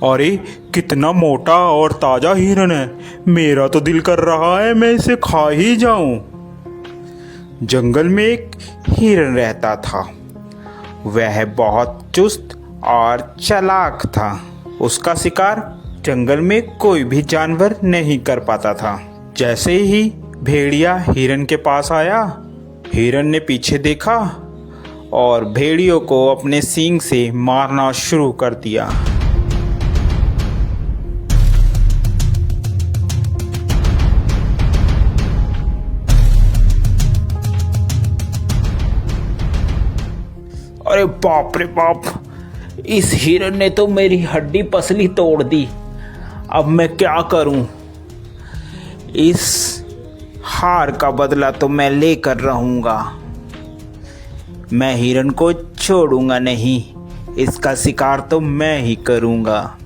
अरे कितना मोटा और ताजा हिरन है। मेरा तो दिल कर रहा है मैं इसे खा ही जाऊं। जंगल में एक हिरन रहता था। वह बहुत चुस्त और चालाक था। उसका शिकार जंगल में कोई भी जानवर नहीं कर पाता था। जैसे ही भेड़िया हिरन के पास आया, हिरन ने पीछे देखा और भेड़ियों को अपने सींग से मारना शुरू कर दिया। अरे बाप रे बाप, इस हिरन ने तो मेरी हड्डी पसली तोड़ दी। अब मैं क्या करूं? इस हार का बदला तो मैं लेकर रहूंगा। मैं हिरन को छोड़ूंगा नहीं। इसका शिकार तो मैं ही करूंगा।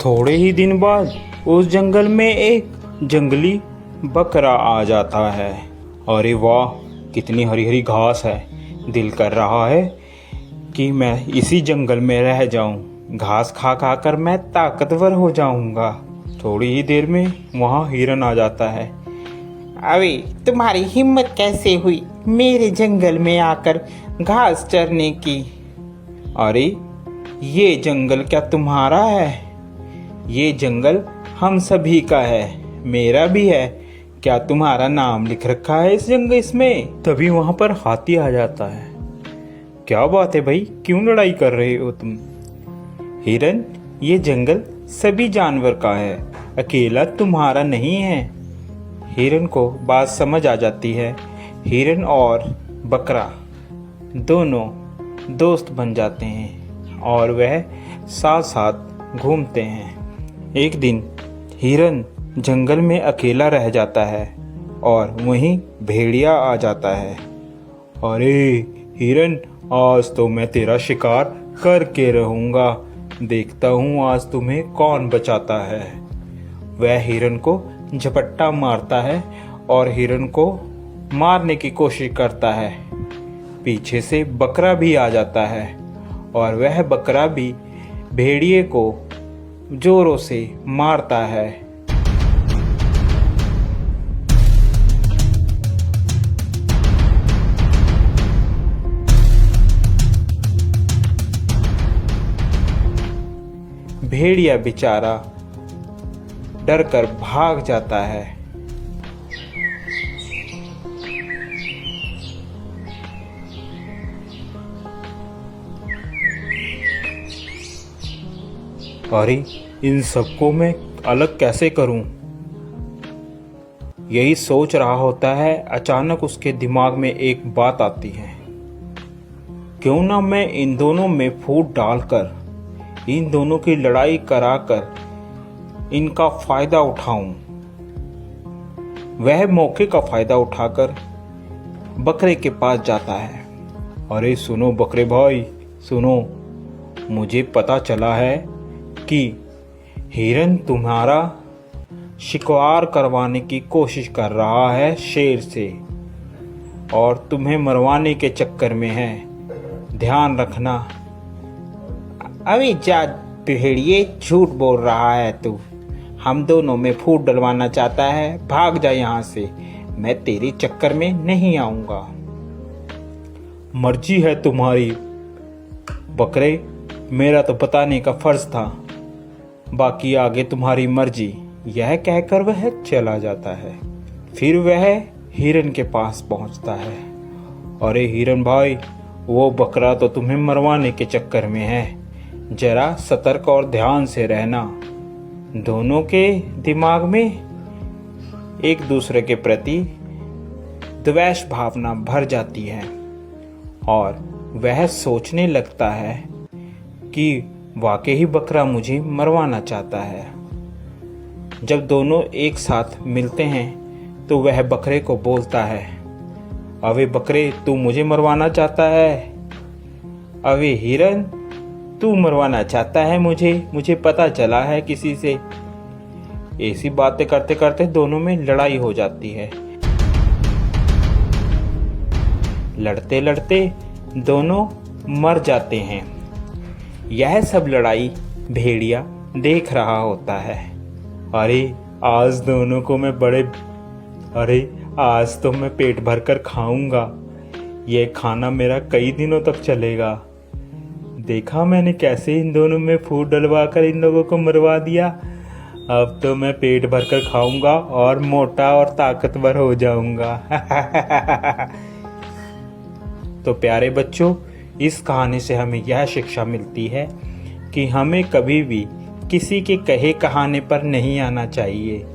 थोड़े ही दिन बाद उस जंगल में एक जंगली बकरा आ जाता है। अरे वाह, कितनी हरी हरी घास है। दिल कर रहा है कि मैं इसी जंगल में रह जाऊं। घास खा खा कर मैं ताकतवर हो जाऊंगा। थोड़ी ही देर में वहाँ हिरन आ जाता है। अरे तुम्हारी हिम्मत कैसे हुई मेरे जंगल में आकर घास चरने की? अरे ये जंगल क्या तुम्हारा है? ये जंगल हम सभी का है, मेरा भी है। क्या तुम्हारा नाम लिख रखा है इस जंगल इसमें? तभी वहां पर हाथी आ जाता है। क्या बात है भाई, क्यों लड़ाई कर रहे हो तुम? हिरन, ये जंगल सभी जानवर का है, अकेला तुम्हारा नहीं है। हिरन को बात समझ आ जाती है। हिरन और बकरा दोनों दोस्त बन जाते हैं और वह साथ साथ घूमते हैं। एक दिन हिरन जंगल में अकेला रह जाता है और वहीं भेड़िया आ जाता है। अरे हिरन, आज तो मैं तेरा शिकार करके रहूंगा। देखता हूँ आज तुम्हें कौन बचाता है। वह हिरन को झपट्टा मारता है और हिरन को मारने की कोशिश करता है। पीछे से बकरा भी आ जाता है और वह बकरा भी भेड़िए को जोरों से मारता है। भेड़िया बेचारा डरकर भाग जाता है। अरे इन सबको मैं अलग कैसे करूं? यही सोच रहा होता है, अचानक उसके दिमाग में एक बात आती है। क्यों ना मैं इन दोनों में फूट डालकर इन दोनों की लड़ाई कराकर इनका फायदा उठाऊं। वह मौके का फायदा उठाकर बकरे के पास जाता है। अरे सुनो बकरे भाई, सुनो, मुझे पता चला है कि हिरन तुम्हारा शिकार करवाने की कोशिश कर रहा है शेर से और तुम्हें मरवाने के चक्कर में है। ध्यान रखना। अभी जा भेड़िए, झूठ बोल रहा है तू। हम दोनों में फूट डलवाना चाहता है। भाग जा यहाँ से, मैं तेरे चक्कर में नहीं आऊंगा। मर्जी है तुम्हारी बकरे, मेरा तो बताने का फर्ज था, बाकी आगे तुम्हारी मर्जी। यह कहकर वह चला जाता है। फिर वह हिरन के पास पहुंचता है। अरे हिरन भाई, वो बकरा तो तुम्हें मरवाने के चक्कर में है। जरा सतर्क और ध्यान से रहना। दोनों के दिमाग में एक दूसरे के प्रति द्वेष भावना भर जाती है और वह सोचने लगता है कि वाकई ही बकरा मुझे मरवाना चाहता है। जब दोनों एक साथ मिलते हैं तो वह बकरे को बोलता है, अबे बकरे, तू मुझे मरवाना चाहता है? अबे हिरन, तू मरवाना चाहता है मुझे पता चला है किसी से। ऐसी बातें करते करते दोनों में लड़ाई हो जाती है। लड़ते लड़ते दोनों मर जाते हैं। यह सब लड़ाई भेड़िया देख रहा होता है। अरे आज दोनों को मैं आज तो मैं पेट भर कर खाऊंगा। ये खाना मेरा कई दिनों तक चलेगा। देखा मैंने कैसे इन दोनों में फूट डलवा कर इन लोगों को मरवा दिया। अब तो मैं पेट भर कर खाऊंगा और मोटा और ताकतवर हो जाऊंगा। तो प्यारे बच्चों, इस कहानी से हमें यह शिक्षा मिलती है कि हमें कभी भी किसी के कहे कहाने पर नहीं आना चाहिए।